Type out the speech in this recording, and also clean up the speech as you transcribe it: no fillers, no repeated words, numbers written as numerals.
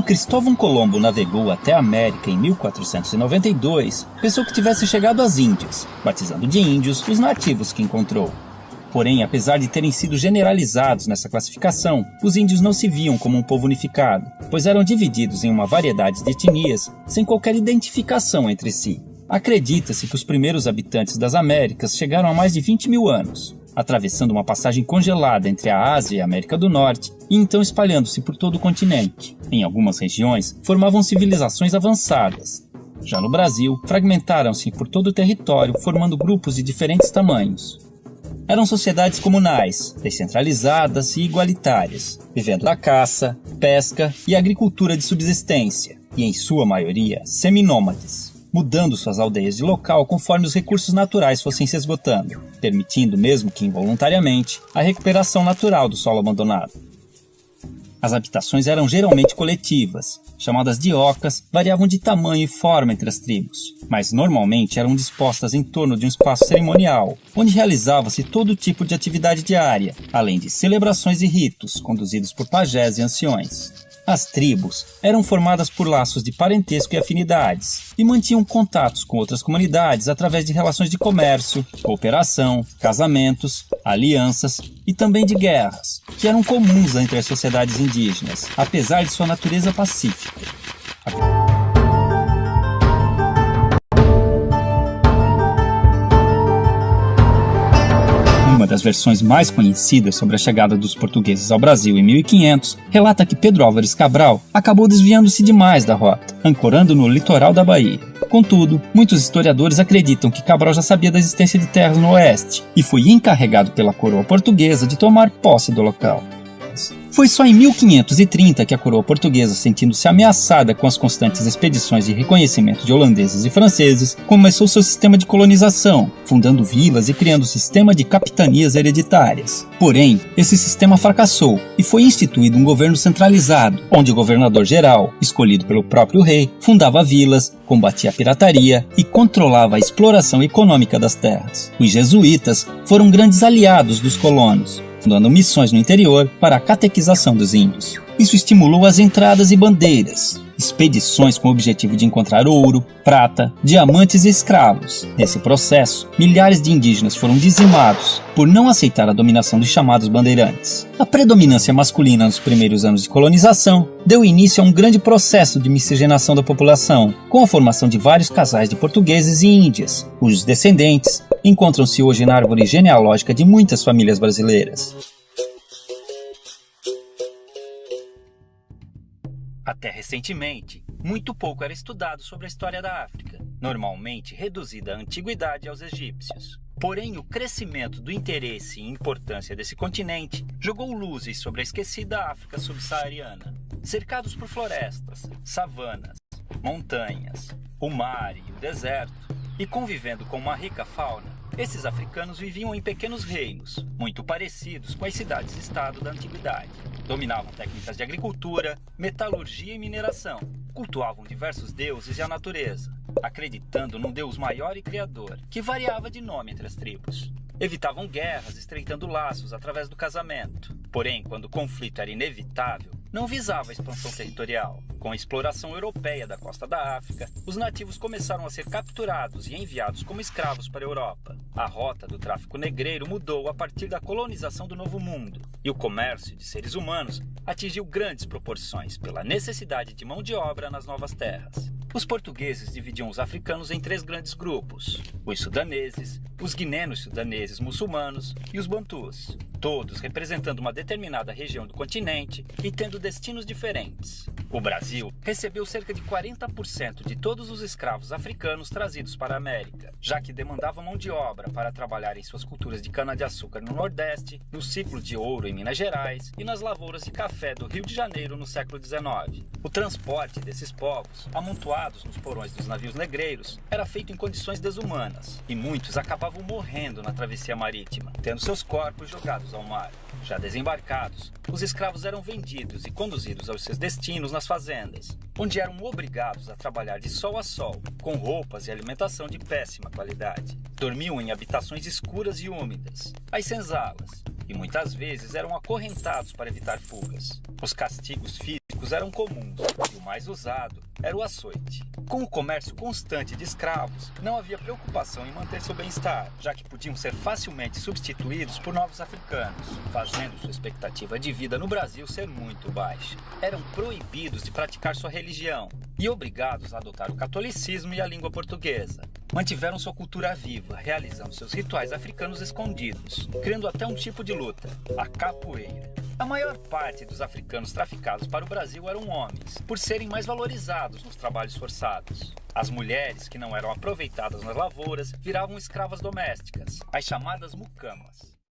Quando Cristóvão Colombo navegou até a América em 1492, pensou que tivesse chegado às Índias, batizando de índios os nativos que encontrou. Porém, apesar de terem sido generalizados nessa classificação, os índios não se viam como um povo unificado, pois eram divididos em uma variedade de etnias sem qualquer identificação entre si. Acredita-se que os primeiros habitantes das Américas chegaram há mais de 20 mil anos, atravessando uma passagem congelada entre a Ásia e a América do Norte e então espalhando-se por todo o continente. Em algumas regiões, formavam civilizações avançadas. Já no Brasil, fragmentaram-se por todo o território, formando grupos de diferentes tamanhos. Eram sociedades comunais, descentralizadas e igualitárias, vivendo da caça, pesca e agricultura de subsistência, e em sua maioria seminômades, mudando suas aldeias de local conforme os recursos naturais fossem se esgotando, permitindo, mesmo que involuntariamente, a recuperação natural do solo abandonado. As habitações eram geralmente coletivas, chamadas de ocas, variavam de tamanho e forma entre as tribos, mas normalmente eram dispostas em torno de um espaço cerimonial, onde realizava-se todo tipo de atividade diária, além de celebrações e ritos conduzidos por pajés e anciões. As tribos eram formadas por laços de parentesco e afinidades, e mantinham contatos com outras comunidades através de relações de comércio, cooperação, casamentos, alianças e também de guerras, que eram comuns entre as sociedades indígenas, apesar de sua natureza pacífica. Uma das versões mais conhecidas sobre a chegada dos portugueses ao Brasil em 1500 relata que Pedro Álvares Cabral acabou desviando-se demais da rota, ancorando no litoral da Bahia. Contudo, muitos historiadores acreditam que Cabral já sabia da existência de terras no oeste e foi encarregado pela coroa portuguesa de tomar posse do local. Foi só em 1530 que a coroa portuguesa, sentindo-se ameaçada com as constantes expedições de reconhecimento de holandeses e franceses, começou seu sistema de colonização, fundando vilas e criando um sistema de capitanias hereditárias. Porém, esse sistema fracassou e foi instituído um governo centralizado, onde o governador-geral, escolhido pelo próprio rei, fundava vilas, combatia a pirataria e controlava a exploração econômica das terras. Os jesuítas foram grandes aliados dos colonos, fundando missões no interior para a catequização dos índios. Isso estimulou as entradas e bandeiras, expedições com o objetivo de encontrar ouro, prata, diamantes e escravos. Nesse processo, milhares de indígenas foram dizimados por não aceitar a dominação dos chamados bandeirantes. A predominância masculina nos primeiros anos de colonização deu início a um grande processo de miscigenação da população, com a formação de vários casais de portugueses e índias, cujos descendentes encontram-se hoje na árvore genealógica de muitas famílias brasileiras. Até recentemente, muito pouco era estudado sobre a história da África, normalmente reduzida à antiguidade aos egípcios. Porém, o crescimento do interesse e importância desse continente jogou luzes sobre a esquecida África subsaariana. Cercados por florestas, savanas, montanhas, o mar e o deserto, e convivendo com uma rica fauna, esses africanos viviam em pequenos reinos, muito parecidos com as cidades-estado da antiguidade. Dominavam técnicas de agricultura, metalurgia e mineração. Cultuavam diversos deuses e a natureza, acreditando num deus maior e criador, que variava de nome entre as tribos. Evitavam guerras, estreitando laços através do casamento. Porém, quando o conflito era inevitável, não visava a expansão territorial. Com a exploração europeia da costa da África, os nativos começaram a ser capturados e enviados como escravos para a Europa. A rota do tráfico negreiro mudou a partir da colonização do Novo Mundo, e o comércio de seres humanos atingiu grandes proporções pela necessidade de mão de obra nas novas terras. Os portugueses dividiam os africanos em 3 grandes grupos: os sudaneses, os guinenos sudaneses muçulmanos e os bantus, todos representando uma determinada região do continente e tendo destinos diferentes. O Brasil recebeu cerca de 40% de todos os escravos africanos trazidos para a América, já que demandavam mão de obra para trabalhar em suas culturas de cana-de-açúcar no Nordeste, no ciclo de ouro em Minas Gerais e nas lavouras de café do Rio de Janeiro no século XIX. O transporte desses povos, amontoados nos porões dos navios negreiros, era feito em condições desumanas, e muitos acabavam morrendo na travessia marítima, tendo seus corpos jogados ao mar. Já desembarcados, os escravos eram vendidos e conduzidos aos seus destinos nas fazendas, onde eram obrigados a trabalhar de sol a sol, com roupas e alimentação de péssima qualidade. Dormiam em habitações escuras e úmidas, as senzalas, e muitas vezes eram acorrentados para evitar fugas. Os castigos físicos castigos eram comuns, e o mais usado era o açoite. Com o comércio constante de escravos, não havia preocupação em manter seu bem-estar, já que podiam ser facilmente substituídos por novos africanos, fazendo sua expectativa de vida no Brasil ser muito baixa. Eram proibidos de praticar sua religião e obrigados a adotar o catolicismo e a língua portuguesa. Mantiveram sua cultura viva, realizando seus rituais africanos escondidos, criando até um tipo de luta, a capoeira. A maior parte dos africanos traficados para o Brasil eram homens, por serem mais valorizados nos trabalhos forçados. As mulheres, que não eram aproveitadas nas lavouras, viravam escravas domésticas, as chamadas mucamas.